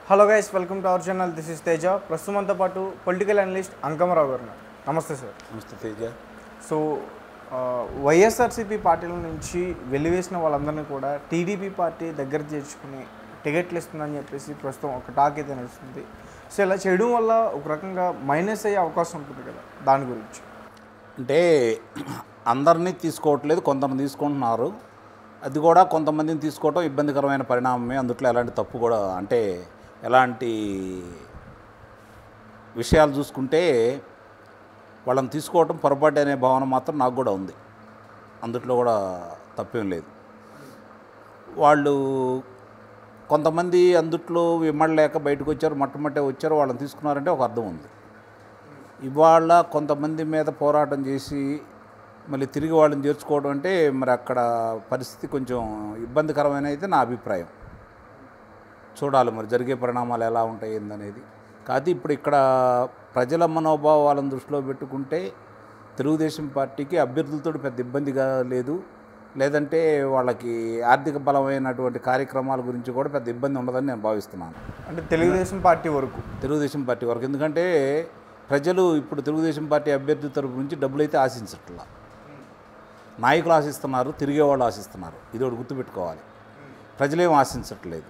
Hello guys, welcome to our channel. This is Teja. ప్రస్తుతంతో పాటు political analyst Ankamarao గారు. నమస్తే సార్. నమస్తే తేజ. సో వైఎస్ఆర్సీపీ పార్టీల నుంచి వెలివేసిన వాళ్ళందరినీ కూడా టీడీపీ పార్టీ దగ్గర చేర్చుకుని టికెట్లు ఇస్తుందని చెప్పేసి ప్రస్తుతం ఒక టాక్ అయితే నడుస్తుంది. సో ఇలా చేయడం వల్ల ఒక రకంగా మైనస్ అయ్యే అవకాశం ఉంటుంది కదా, దాని గురించి అంటే అందరినీ తీసుకోవట్లేదు, కొంతమంది తీసుకుంటున్నారు. అది కూడా కొంతమందిని తీసుకోవటం ఇబ్బందికరమైన పరిణామమే. అందుట్లో ఎలాంటి తప్పు కూడా అంటే ఎలాంటి విషయాలు చూసుకుంటే వాళ్ళని తీసుకోవటం పొరపాటు అనే భావన మాత్రం నాకు కూడా ఉంది. అందుట్లో కూడా తప్పేం లేదు. వాళ్ళు కొంతమంది అందుట్లో ఇమ్మడలేక బయటకు వచ్చారు, మొట్టమొదటి వచ్చారు, వాళ్ళని తీసుకున్నారంటే ఒక అర్థం ఉంది. ఇవాళ కొంతమంది మీద పోరాటం చేసి మళ్ళీ తిరిగి వాళ్ళని చేర్చుకోవడం అంటే మరి అక్కడ పరిస్థితి కొంచెం ఇబ్బందికరమైన అయితే నా అభిప్రాయం. చూడాలి మరి జరిగే పరిణామాలు ఎలా ఉంటాయి ఏందనేది. కాదు ఇప్పుడు ఇక్కడ ప్రజల మనోభావాలను దృష్టిలో పెట్టుకుంటే తెలుగుదేశం పార్టీకి అభ్యర్థులతో పెద్ద ఇబ్బందిగా లేదు, లేదంటే వాళ్ళకి ఆర్థిక బలమైనటువంటి కార్యక్రమాల గురించి కూడా పెద్ద ఇబ్బంది ఉండదని నేను భావిస్తున్నాను. అంటే తెలుగుదేశం పార్టీ వరకు ఎందుకంటే ప్రజలు ఇప్పుడు తెలుగుదేశం పార్టీ అభ్యర్థి తరపు నుంచి డబ్బులు అయితే ఆశించట్లా. నాయకులు ఆశిస్తున్నారు, తిరిగేవాళ్ళు ఆశిస్తున్నారు. ఇది ఒకటి గుర్తుపెట్టుకోవాలి. ప్రజలేం ఆశించట్లేదు.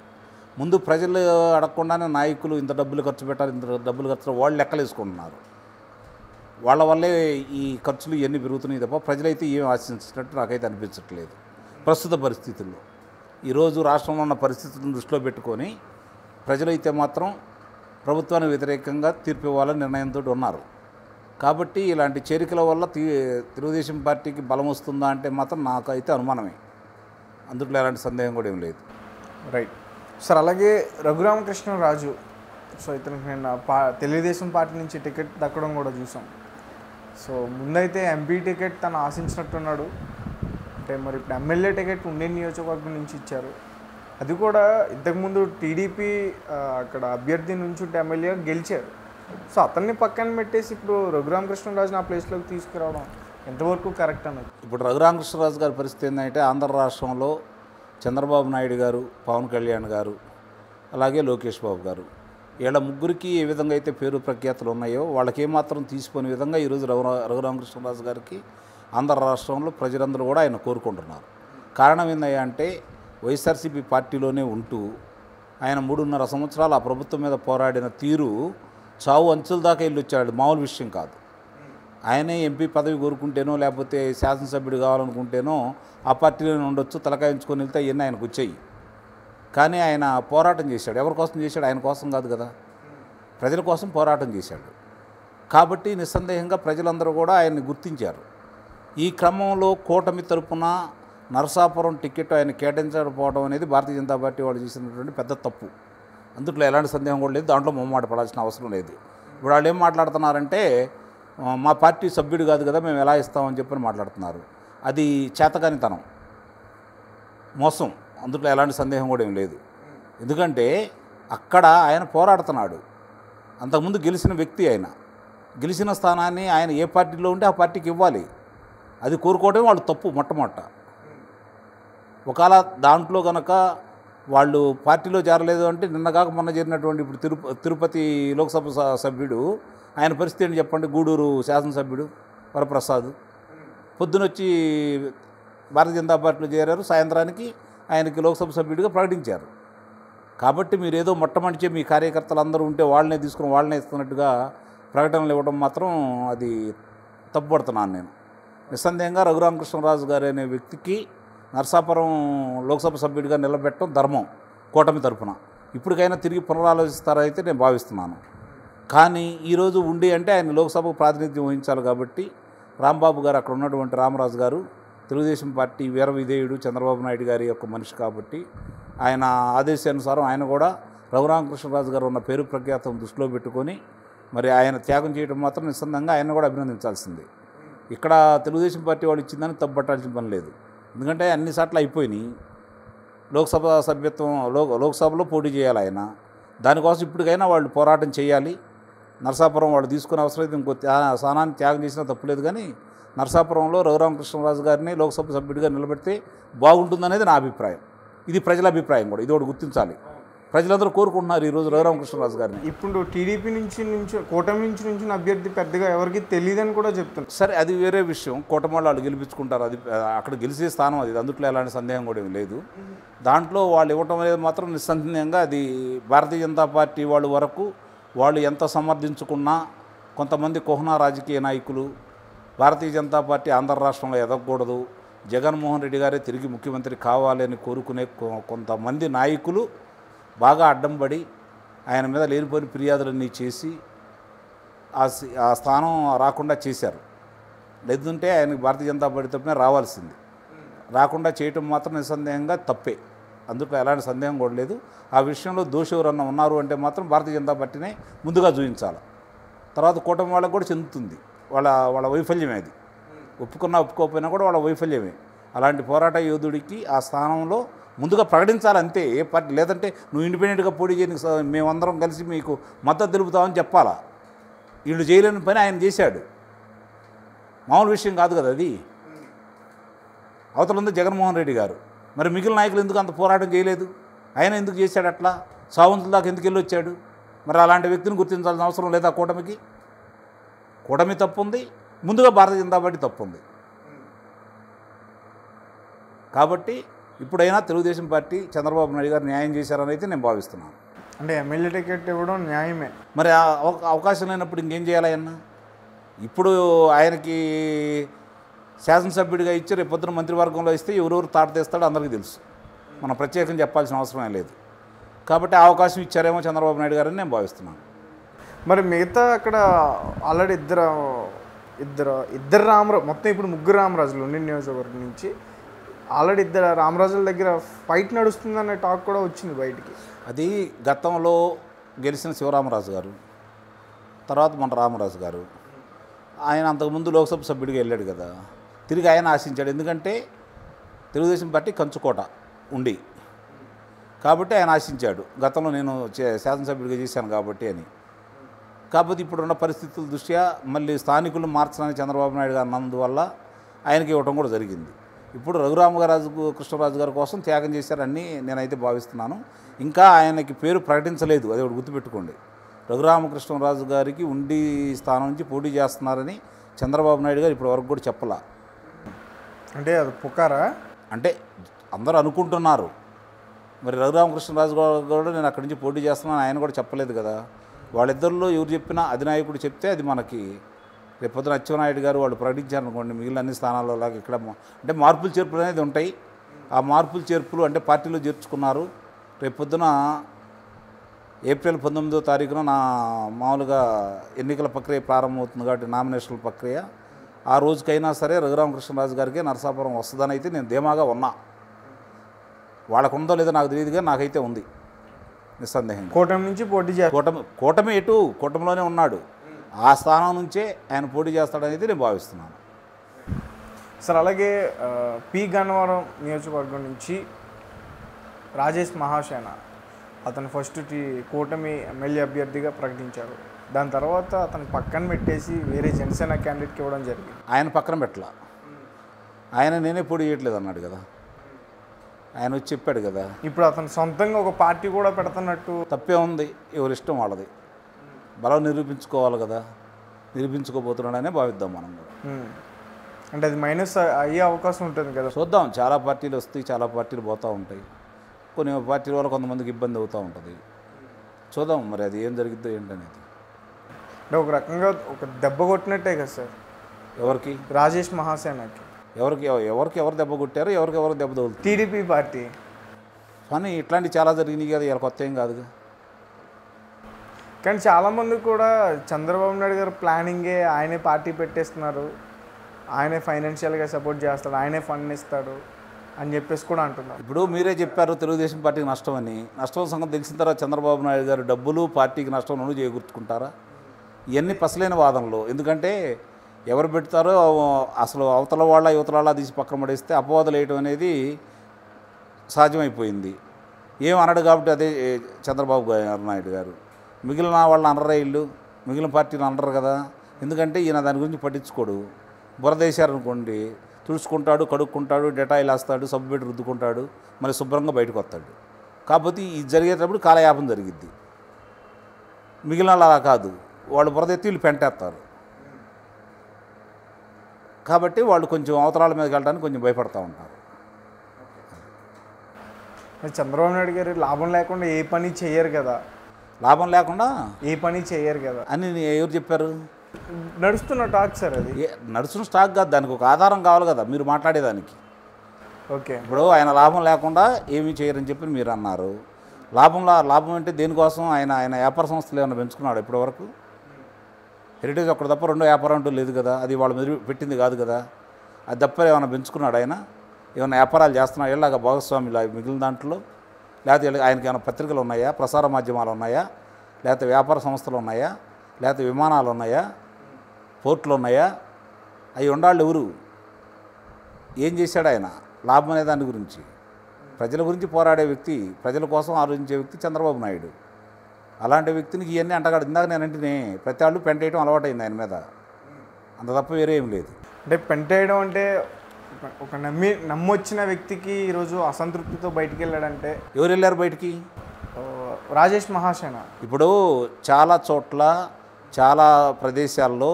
ముందు ప్రజలు అడగకుండానే నాయకులు ఇంత డబ్బులు ఖర్చు పెట్టాలి, ఇంత డబ్బులు ఖర్చు వాళ్ళు లెక్కలు వేసుకుంటున్నారు. వాళ్ళ వల్లే ఈ ఖర్చులు ఇవన్నీ పెరుగుతున్నాయి తప్ప ప్రజలైతే ఏం ఆశించినట్టు నాకైతే అనిపించట్లేదు ప్రస్తుత పరిస్థితుల్లో. ఈరోజు రాష్ట్రంలో ఉన్న పరిస్థితులను దృష్టిలో పెట్టుకొని ప్రజలైతే మాత్రం ప్రభుత్వానికి వ్యతిరేకంగా తీర్పు ఇవ్వాలని నిర్ణయంతో ఉన్నారు. కాబట్టి ఇలాంటి చేరికల వల్ల తెలుగుదేశం పార్టీకి బలం వస్తుందా అంటే మాత్రం నాకైతే అనుమానమే. అందులో ఎలాంటి సందేహం కూడా ఏం లేదు. Right sir. అలాగే రఘురామకృష్ణరాజు, సో ఇతనికి నేను తెలుగుదేశం పార్టీ నుంచి టికెట్ దక్కడం కూడా చూసాం. సో ముందైతే ఎంపీ టికెట్ తను ఆశించినట్టున్నాడు. అంటే మరి ఇప్పుడు ఎమ్మెల్యే టికెట్ ఉండే నియోజకవర్గం నుంచి ఇచ్చారు. అది కూడా ఇంతకుముందు టీడీపీ అక్కడ అభ్యర్థి నుంచి ఎమ్మెల్యేగా గెలిచారు. సో అతన్ని పక్కన పెట్టేసి ఇప్పుడు రఘురామకృష్ణరాజుని ఆ ప్లేస్లోకి తీసుకురావడం ఎంతవరకు కరెక్ట్ అన్నది. ఇప్పుడు రఘురామకృష్ణరాజు గారి పరిస్థితి ఏంటంటే ఆంధ్ర రాష్ట్రంలో చంద్రబాబు నాయుడు గారు, పవన్ కళ్యాణ్ గారు, అలాగే లోకేష్ బాబు గారు, వీళ్ళ ముగ్గురికి ఏ విధంగా అయితే పేరు ప్రఖ్యాతులు ఉన్నాయో వాళ్ళకి ఏమాత్రం తీసుకునే విధంగా ఈరోజు రఘురామకృష్ణరాజు గారికి ఆంధ్ర రాష్ట్రంలో ప్రజలందరూ కూడా ఆయన కోరుకుంటున్నారు. కారణం ఏందయ్యా అంటే వైఎస్ఆర్సీపీ పార్టీలోనే ఉంటూ ఆయన 3.5 సంవత్సరాలు ఆ ప్రభుత్వం మీద పోరాడిన తీరు చావు అంచుల దాకా వెళ్ళి వచ్చాడు. మామూలు విషయం కాదు. ఆయనే ఎంపీ పదవి కోరుకుంటేనో లేకపోతే శాసనసభ్యుడు కావాలనుకుంటేనో ఆ పార్టీలోనే ఉండొచ్చు, తలకాయించుకొని వెళ్తే అవన్నీ ఆయనకు వచ్చాయి. కానీ ఆయన పోరాటం చేశాడు. ఎవరి కోసం చేశాడు? ఆయన కోసం కాదు కదా, ప్రజల కోసం పోరాటం చేశాడు. కాబట్టి నిస్సందేహంగా ప్రజలందరూ కూడా ఆయన్ని గుర్తించారు. ఈ క్రమంలో కూటమి తరపున నరసాపురం టికెట్ ఆయన కేటాయించకపోవడం అనేది భారతీయ జనతా పార్టీ వాళ్ళు చేసినటువంటి పెద్ద తప్పు. అందుట్లో ఎలాంటి సందేహం కూడా లేదు, దాంట్లో మొహమాట పడాల్సిన అవసరం లేదు. ఇప్పుడు వాళ్ళు ఏం మాట్లాడుతున్నారంటే మా పార్టీ సభ్యుడు కాదు కదా మేము ఎలా ఇస్తామని చెప్పని మాట్లాడుతున్నారు. అది చేతకానితనం, మోసం. అందులో ఎలాంటి సందేహం కూడా ఏం లేదు. ఎందుకంటే అక్కడ ఆయన పోరాడుతున్నాడు. అంతకుముందు గెలిచిన వ్యక్తి, ఆయన గెలిచిన స్థానాన్ని ఆయన ఏ పార్టీలో ఉంటే ఆ పార్టీకి ఇవ్వాలి. అది కోరుకోవడమే వాళ్ళు తప్పు. మొట్టమొదట ఒకవేళ దాంట్లో కనుక వాళ్ళు పార్టీలో చేరలేదు అంటే నిన్నగాక మొన్న చేరినటువంటి ఇప్పుడు తిరుపతి లోక్సభ సభ్యుడు ఆయన పరిస్థితి ఏంటి చెప్పండి. గూడూరు శాసనసభ్యుడు వరప్రసాద్ పొద్దునొచ్చి భారతీయ జనతా పార్టీలో చేరారు, సాయంత్రానికి ఆయనకి లోక్సభ సభ్యుడిగా ప్రకటించారు. కాబట్టి మీరు ఏదో మొట్టమొదటి మీ కార్యకర్తలు అందరూ ఉంటే వాళ్ళనే తీసుకుని వాళ్ళనే ఇస్తున్నట్టుగా ప్రకటనలు ఇవ్వడం మాత్రం అది తప్పుపడుతున్నాను నేను. నిస్సందేహంగా రఘురామకృష్ణరాజు గారు అనే వ్యక్తికి నరసాపురం లోక్సభ సభ్యుడిగా నిలబెట్టడం ధర్మం కూటమి తరఫున. ఇప్పటికైనా తిరిగి పునరాలోచిస్తారైతే నేను భావిస్తున్నాను. కానీ ఈరోజు ఉండి అంటే ఆయన లోక్సభకు ప్రాతినిధ్యం వహించాలి. కాబట్టి రాంబాబు గారు, అక్కడ ఉన్నటువంటి రామరాజు గారు తెలుగుదేశం పార్టీ వీర విధేయుడు చంద్రబాబు నాయుడు గారి యొక్క మనిషి కాబట్టి ఆయన ఆదేశానుసారం ఆయన కూడా రఘురామకృష్ణరాజు గారు ఉన్న పేరు ప్రఖ్యాతం దృష్టిలో పెట్టుకొని మరి ఆయన త్యాగం చేయడం మాత్రం నిస్సందంగా ఆయన కూడా అభినందించాల్సింది. ఇక్కడ తెలుగుదేశం పార్టీ వాళ్ళు ఇచ్చిందని తప్పుపట్టాల్సిన పని లేదు. ఎందుకంటే అన్నిసార్లు అయిపోయినాయి. లోక్సభ సభ్యత్వం లోక్సభలో పోటీ చేయాలి ఆయన. దానికోసం ఇప్పటికైనా వాళ్ళు పోరాటం చేయాలి. నరసాపురం వాళ్ళు తీసుకునే అవసరం అయితే ఇంకో స్థానాన్ని త్యాగం చేసినా తప్పులేదు. కానీ నరసాపురంలో రఘురామకృష్ణరాజు గారిని లోక్సభ సభ్యుడిగా నిలబెడితే బాగుంటుందనేది నా అభిప్రాయం. ఇది ప్రజల అభిప్రాయం కూడా. ఇది ఒకటి గుర్తించాలి. ప్రజలందరూ కోరుకుంటున్నారు ఈరోజు రఘురామకృష్ణరాజు గారిని. ఇప్పుడు టీడీపీ నుంచి కూటమి నుంచి అభ్యర్థి పెద్దగా ఎవరికి తెలియదని కూడా చెప్తున్నారు. సరే, అది వేరే విషయం. కూటమి వాళ్ళు గెలిపించుకుంటారు, అది అక్కడ గెలిచే స్థానం అది, అందుట్లో ఎలాంటి సందేహం కూడా ఏమి లేదు. దాంట్లో వాళ్ళు ఇవ్వటం అనేది మాత్రం నిస్సందేహంగా అది భారతీయ జనతా పార్టీ వాళ్ళు వరకు వాళ్ళు ఎంత సమర్థించుకున్నా కొంతమంది కుహనా రాజకీయ నాయకులు భారతీయ జనతా పార్టీ ఆంధ్ర రాష్ట్రంలో ఎదగకూడదు, జగన్మోహన్ రెడ్డి గారే తిరిగి ముఖ్యమంత్రి కావాలని కోరుకునే కొంతమంది నాయకులు బాగా అడ్డం పడి ఆయన మీద లేనిపోయిన ఫిర్యాదులన్నీ చేసి ఆ స్థానం రాకుండా చేశారు. లేదంటే ఆయనకి భారతీయ జనతా పార్టీ తరపున రావాల్సింది. రాకుండా చేయటం మాత్రం నిస్సందేహంగా తప్పే, అందులో ఎలాంటి సందేహం కూడా లేదు. ఆ విషయంలో దోషి ఎవరన్నా ఉన్నారు అంటే మాత్రం భారతీయ జనతా పార్టీనే ముందుగా చూపించాలి. తర్వాత కూటమి వాళ్ళకు కూడా చెందుతుంది వాళ్ళ వైఫల్యమే, అది ఒప్పుకున్నా ఒప్పుకోకపోయినా కూడా వాళ్ళ వైఫల్యమే. అలాంటి పోరాట యోధుడికి ఆ స్థానంలో ముందుగా ప్రకటించాలి అంతే. ఏ పార్టీ లేదంటే నువ్వు ఇండిపెండెంట్గా పోటీ చేయడానికి మేమందరం కలిసి మీకు మద్దతు తెలుపుతామని చెప్పాలా. వీళ్ళు చేయలేని పని ఆయన చేశాడు, మామూలు విషయం కాదు కదా అది. అవతల ఉంది జగన్మోహన్ రెడ్డి గారు, మరి మిగిలిన నాయకులు ఎందుకు అంత పోరాటం చేయలేదు? ఆయన ఎందుకు చేశాడు అట్లా? సావంతుల దాకా ఎందుకు వెళ్ళి వచ్చాడు? మరి అలాంటి వ్యక్తిని గుర్తించాల్సిన అవసరం లేదా కూటమికి? కూటమి తప్పు ఉంది, ముందుగా భారతీయ జనతా పార్టీ తప్పు ఉంది. కాబట్టి ఇప్పుడైనా తెలుగుదేశం పార్టీ చంద్రబాబు నాయుడు గారు న్యాయం చేశారని అయితే నేను భావిస్తున్నాను. అంటే ఎమ్మెల్యే టికెట్ ఇవ్వడం న్యాయమే. మరి అవకాశం లేనప్పుడు ఇంకేం చేయాలి ఆయన? ఇప్పుడు ఆయనకి శాసనసభ్యుడిగా ఇచ్చి రేపు పొద్దున మంత్రివర్గంలో ఇస్తే ఎవరెవరు తాట తీస్తాడో అందరికీ తెలుసు, మనం ప్రత్యేకంగా చెప్పాల్సిన అవసరమే లేదు. కాబట్టి ఆ అవకాశం ఇచ్చారేమో చంద్రబాబు నాయుడు గారని నేను భావిస్తున్నాను. మరి మిగతా అక్కడ ఆల్రెడీ ఇద్దరు రామరాజు, మొత్తం ఇప్పుడు ముగ్గురు రామరాజులు ఉండి నియోజకవర్గం నుంచి ఆల్రెడీ ఇద్దరు రామరాజుల దగ్గర ఫైట్ నడుస్తుందనే టాక్ కూడా వచ్చింది బయటికి. అది గతంలో గెలిచిన శివరామరాజు గారు, తర్వాత మన రామరాజు గారు, ఆయన అంతకుముందు లోక్సభ సభ్యుడిగా వెళ్ళాడు కదా, తిరిగి ఆయన ఆశించాడు. ఎందుకంటే తెలుగుదేశం పార్టీ కంచుకోట ఉండి కాబట్టి ఆయన ఆశించాడు, గతంలో నేను శాసనసభ్యుడిగా చేశాను కాబట్టి అని. కాకపోతే ఇప్పుడున్న పరిస్థితుల దృష్ట్యా మళ్ళీ స్థానికులు మార్చడానికి చంద్రబాబు నాయుడు గారు అన్నందువల్ల ఆయనకి ఇవ్వటం కూడా జరిగింది. ఇప్పుడు కృష్ణరాజు గారి కోసం త్యాగం చేశారని నేనైతే భావిస్తున్నాను. ఇంకా ఆయనకి పేరు ప్రకటించలేదు, అది ఒకటి గుర్తుపెట్టుకోండి. రఘురామకృష్ణరాజు గారికి ఉండి స్థానం నుంచి పోటీ చేస్తున్నారని చంద్రబాబు నాయుడు గారు ఇప్పటి వరకు కూడా చెప్పలా. అంటే అది పుకారా? అంటే అందరూ అనుకుంటున్నారు. మరి రఘురామకృష్ణరాజు గారు కూడా నేను అక్కడి నుంచి పోటీ చేస్తున్నాను ఆయన కూడా చెప్పలేదు కదా. వాళ్ళిద్దరిలో ఎవరు చెప్పినా అధినాయకుడు చెప్తే అది మనకి రేపు పొద్దున అచ్చెన్నాయుడు గారు వాళ్ళు ప్రకటించారనుకోండి, మిగిలిన అన్ని స్థానాల్లో లాగా ఇక్కడ అంటే మార్పులు చేర్పులు అనేది ఉంటాయి. ఆ మార్పులు చేర్పులు అంటే పార్టీలో చేర్చుకున్నారు. రేపు పొద్దున ఏప్రిల్ 19వ తారీఖున మామూలుగా ఎన్నికల ప్రక్రియ ప్రారంభమవుతుంది కాబట్టి నామినేషన్ల ప్రక్రియ. ఆ రోజుకైనా సరే రఘురామకృష్ణరాజు గారికి నరసాపురం వస్తుందని అయితే నేను ధీమాగా ఉన్నా. వాళ్ళకు ఉందో లేదో నాకు తెలియదుగా, నాకైతే ఉంది నిస్సందేహంగా. కూటమి నుంచి పోటీ కూటమి ఎటు కూటమిలోనే ఉన్నాడు, ఆ స్థానం నుంచే ఆయన పోటీ చేస్తాడనేది నేను భావిస్తున్నాను. సార్ అలాగే పి గన్నవరం నియోజకవర్గం నుంచి రాజేష్ మహాసేన అతను ఫస్ట్ కూటమి ఎమ్మెల్యే అభ్యర్థిగా ప్రకటించారు. దాని తర్వాత అతను పక్కన పెట్టేసి వేరే జనసేన క్యాండిడేట్కి ఇవ్వడం జరిగింది. ఆయన పక్కన పెట్టలా, ఆయన నేనే పోటీ చేయట్లేదు అన్నాడు కదా, ఆయన వచ్చి చెప్పాడు కదా. ఇప్పుడు అతను సొంతంగా ఒక పార్టీ కూడా పెడుతున్నట్టు తప్పే ఉంది, ఎవరి ఇష్టం వాళ్ళది. బలం నిరూపించుకోవాలి కదా, నిరూపించుకోబోతున్నాడనే భావిద్దాం మనం కూడా. అంటే అది మైనస్ అయ్యే అవకాశం ఉంటుంది కదా. చూద్దాం, చాలా పార్టీలు వస్తాయి, చాలా పార్టీలు పోతూ ఉంటాయి. కొన్ని పార్టీల వల్ల కొంతమందికి ఇబ్బంది అవుతూ ఉంటుంది. చూద్దాం మరి అది ఏం జరిగిద్దో ఏంటనేది. అంటే ఒక రకంగా ఒక దెబ్బ కొట్టినట్టే కదా సార్ ఎవరికి? రాజేష్ మహాసేనకి. ఎవరు దెబ్బ కొట్టారు, ఎవరు దెబ్బ తగులుతారు? TDP party. కానీ ఇట్లాంటివి చాలా జరిగినాయి కదా, ఇలా కొత్త ఏం కాదుగా. కానీ చాలామంది కూడా చంద్రబాబు నాయుడు గారు ప్లానింగే, ఆయనే పార్టీ పెట్టేస్తున్నారు, ఆయనే ఫైనాన్షియల్గా సపోర్ట్ చేస్తాడు, ఆయనే ఫండ్ ఇస్తాడు అని చెప్పేసి కూడా అంటున్నారు. ఇప్పుడు మీరే చెప్పారు తెలుగుదేశం పార్టీకి నష్టం అని. నష్టం సంగతి తెలిసిన తర్వాత చంద్రబాబు నాయుడు గారు డబ్బులు పార్టీకి నష్టం నుండి చేకూర్చుకుంటారా? ఇవన్నీ పసలేని వాదనలు. ఎందుకంటే ఎవరు పెడతారో అసలు అవతల వాళ్ళ యువతల వాళ్ళ తీసి పక్కన పడేస్తే అపవాదులు వేయటం అనేది సాధ్యమైపోయింది. ఏం అనడు కాబట్టి అదే చంద్రబాబు నాయుడు గారు. మిగిలిన వాళ్ళని అనరా, ఇల్లు మిగిలిన పార్టీలు అనరు కదా. ఎందుకంటే ఈయన దాని గురించి పట్టించుకోడు. బురదేశారనుకోండి, తుడుచుకుంటాడు, కడుక్కుంటాడు, డెటాయిల్ వేస్తాడు, సబ్బు పెట్టి రుద్దుకుంటాడు, మళ్ళీ శుభ్రంగా బయటకు వస్తాడు. కాకపోతే ఇది జరిగేటప్పుడు కాలయాపన జరిగిద్ది. మిగిలిన వాళ్ళు అలా కాదు, వాళ్ళు బురదెత్తి వీళ్ళు పెంటేస్తారు. కాబట్టి వాళ్ళు కొంచెం అవతరాల మీదకి వెళ్ళడానికి కొంచెం భయపడతా ఉంటారు. చంద్రబాబు నాయుడు గారు లాభం లేకుండా ఏ పని చేయరు కదా, లాభం లేకుండా ఏ పని చేయరు కదా అని ఎవరు చెప్పారు? నడుస్తున్న టాక్ సార్ అది. నడుస్తున్న స్టాక్ కాదు, దానికి ఒక ఆధారం కావాలి కదా మీరు మాట్లాడేదానికి. ఓకే, ఇప్పుడు ఆయన లాభం లేకుండా ఏమీ చేయరని చెప్పి మీరు అన్నారు. లాభం అంటే దేనికోసం? ఆయన వ్యాపార సంస్థలు ఏమైనా పెంచుకున్నాడు ఇప్పటివరకు? హెరిటేజ్ ఒక్కటి తప్ప రెండో వ్యాపారం అంటూ లేదు కదా, అది వాళ్ళ మీద పెట్టింది కాదు కదా. అది తప్ప ఏమైనా పెంచుకున్నాడు ఆయన? ఏమైనా వ్యాపారాలు చేస్తున్నాడు ఇలాగ భాగస్వామిలా మిగిలిన దాంట్లో? లేకపోతే ఆయనకి ఏమైనా పత్రికలు ఉన్నాయా, ప్రసార మాధ్యమాలు ఉన్నాయా, లేకపోతే వ్యాపార సంస్థలు ఉన్నాయా, లేకపోతే విమానాలు ఉన్నాయా, పోర్టులు ఉన్నాయా? అవి ఉండాళ్ళు ఎవరు? ఏం చేశాడు ఆయన? లాభం అనే దాని గురించి, ప్రజల గురించి పోరాడే వ్యక్తి, ప్రజల కోసం ఆలోచించే వ్యక్తి చంద్రబాబు నాయుడు. అలాంటి వ్యక్తిని ఇవన్నీ అంటగాడు. ఇందాక నేను అంటేనే ప్రతి వాళ్ళు పెంటేయడం అలవాటైంది ఆయన మీద, అంత తప్ప వేరే ఏం లేదు. అంటే పెంటేయడం అంటే ఒక నమ్మొచ్చిన వ్యక్తికి ఈరోజు అసంతృప్తితో బయటికి వెళ్ళాడంటే ఎవరు వెళ్ళారు బయటికి? రాజేష్ మహాసేన. ఇప్పుడు చాలా చోట్ల చాలా ప్రదేశాల్లో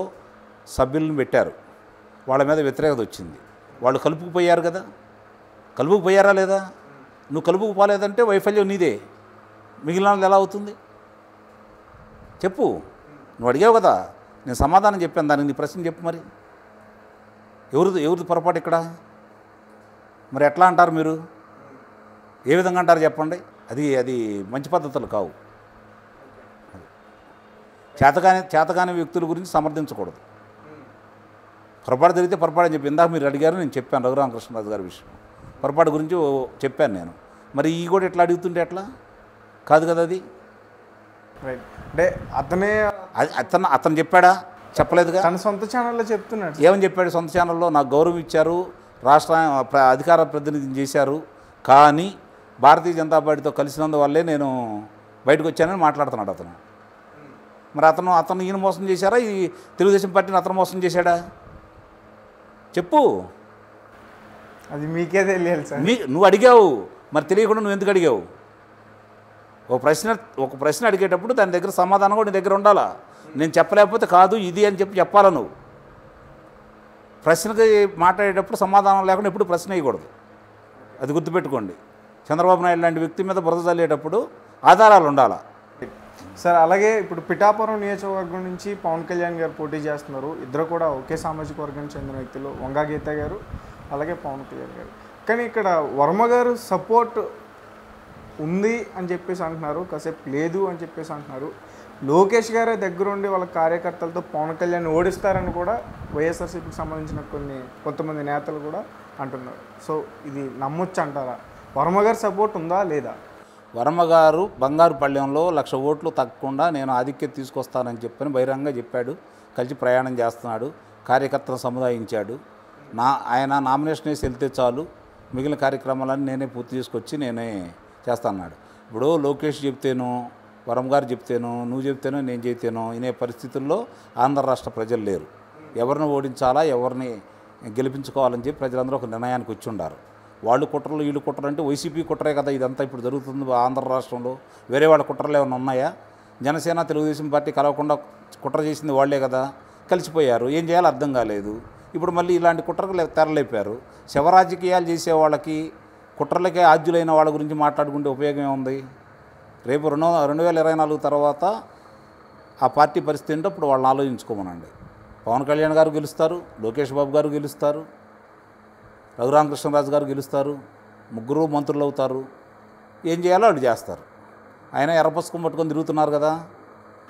సభ్యులను పెట్టారు, వాళ్ళ మీద వ్యతిరేకత వచ్చింది, వాళ్ళు కలుపుకుపోయారు కదా. కలుపుకుపోయారా లేదా? నువ్వు కలుపుకుపోలేదంటే వైఫల్యం నీదే, మిగిలిన వాళ్ళు ఎలా అవుతుంది చెప్పు? నువ్వు అడిగావు కదా, నేను సమాధానం చెప్పాను, దానికి నీ ప్రశ్న చెప్పు. మరి ఎవరిది పొరపాటు ఇక్కడ? మరి ఎట్లా అంటారు మీరు? ఏ విధంగా అంటారు చెప్పండి? అది మంచి పద్ధతులు కావు. చేతకాని వ్యక్తుల గురించి సమర్థించకూడదు. పొరపాటు జరిగితే పొరపాటు అని చెప్పి ఇందాక మీరు అడిగారు, నేను చెప్పాను రఘురామకృష్ణరాజు గారి విషయం, పొరపాటు గురించి చెప్పాను నేను. మరి ఈ కూడా ఎట్లా అడుగుతుంటే ఎట్లా? కాదు కదా అది. రైట్, అంటే అతను చెప్పాడా? చెప్పలేదుగా. తన సొంత ఛానల్లో చెప్తున్నాడు. ఏమని చెప్పాడు? సొంత ఛానల్లో నాకు గౌరవం ఇచ్చారు, రాష్ట్ర అధికార ప్రతినిధిని చేశారు, కానీ భారతీయ జనతా పార్టీతో కలిసినందువల్లే నేను బయటకు వచ్చానని మాట్లాడుతున్నాడు అతను. మరి అతను ఈయన మోసం చేశారా, ఈ తెలుగుదేశం పార్టీని అతను మోసం చేశాడా చెప్పు? అది మీకే తెలియాలి సార్. నువ్వు అడిగావు, మరి తెలియకుండా నువ్వు ఎందుకు అడిగావు? ఒక ప్రశ్న అడిగేటప్పుడు దాని దగ్గర సమాధానం కూడా నీ దగ్గర ఉండాలా. నేను చెప్పలేకపోతే కాదు ఇది అని చెప్పాలా నువ్వు. ప్రశ్నకి మాట్లాడేటప్పుడు సమాధానం లేకుండా ఎప్పుడు ప్రశ్న వేయకూడదు, అది గుర్తుపెట్టుకోండి. చంద్రబాబు నాయుడు లాంటి వ్యక్తి మీద బురద చల్లేటప్పుడు ఆధారాలు ఉండాలా. సార్ అలాగే ఇప్పుడు పిఠాపురం నియోజకవర్గం నుంచి పవన్ కళ్యాణ్ గారు పోటీ చేస్తున్నారు. ఇద్దరు కూడా ఒకే సామాజిక వర్గానికి చెందిన వ్యక్తులు, వంగా గీత గారు అలాగే పవన్ కళ్యాణ్ గారు. కానీ ఇక్కడ వర్మ గారు సపోర్ట్ ఉంది అని చెప్పేసి అంటున్నారు, కాసేపు లేదు అని చెప్పేసి అంటున్నారు. లోకేష్ గారే దగ్గరుండి వాళ్ళ కార్యకర్తలతో పవన్ కళ్యాణ్ ఓడిస్తారని కూడా వైఎస్ఆర్సీపీకి సంబంధించిన కొంతమంది నేతలు కూడా అంటున్నారు. సో ఇది నమ్మొచ్చు అంటారా? వర్మ గారి సపోర్ట్ ఉందా లేదా? వర్మ గారు బంగారుపల్లెంలో 1,00,000 ఓట్లు తగ్గకుండా నేను ఆధిక్యత తీసుకొస్తానని చెప్పని బహిరంగంగా చెప్పాడు. కలిసి ప్రయాణం చేస్తున్నాడు, కార్యకర్తలను సముదాయించాడు. ఆయన నామినేషన్ వేసి వెళ్తే చాలు, మిగిలిన కార్యక్రమాలన్నీ నేనే పూర్తి చేసుకొచ్చి నేనే చేస్తాన్నాడు. ఇప్పుడు లోకేష్ చెప్తేనో, వరం గారు చెప్తేనో, నువ్వు చెప్తేనో, నేను చెప్తేనో ఇనే పరిస్థితుల్లో ఆంధ్ర రాష్ట్ర ప్రజలు లేరు. ఎవరిని ఓడించాలా, ఎవరిని గెలిపించుకోవాలని చెప్పి ప్రజలందరూ ఒక నిర్ణయానికి వచ్చి ఉండారు. వాళ్ళు కుట్రలు వీళ్ళు కుట్రలు అంటే వైసీపీ కుట్రే కదా ఇదంతా ఇప్పుడు జరుగుతుంది ఆంధ్ర రాష్ట్రంలో. వేరే వాళ్ళ కుట్రలు ఏమైనా ఉన్నాయా? జనసేన తెలుగుదేశం పార్టీ కలవకుండా కుట్ర చేసింది వాళ్లే కదా, కలిసిపోయారు. ఏం చేయాలో అర్థం కాలేదు. ఇప్పుడు మళ్ళీ ఇలాంటి కుట్రకు తెరలేపారు. శివరాజకీయాలు చేసే వాళ్ళకి, కుట్రలకే ఆద్యులైన వాళ్ళ గురించి మాట్లాడుకుంటే ఉపయోగం ఏముంది? రేపు 2024 తర్వాత ఆ పార్టీ పరిస్థితి ఏంటో అప్పుడు వాళ్ళని ఆలోచించుకోమనండి. పవన్ కళ్యాణ్ గారు గెలుస్తారు, లోకేష్ బాబు గారు గెలుస్తారు, రఘురామకృష్ణరాజు గారు గెలుస్తారు, ముగ్గురు మంత్రులు అవుతారు. ఏం చేయాలో వాళ్ళు చేస్తారు. ఆయన ఎర్ర పుస్తకం పట్టుకొని తిరుగుతున్నారు కదా.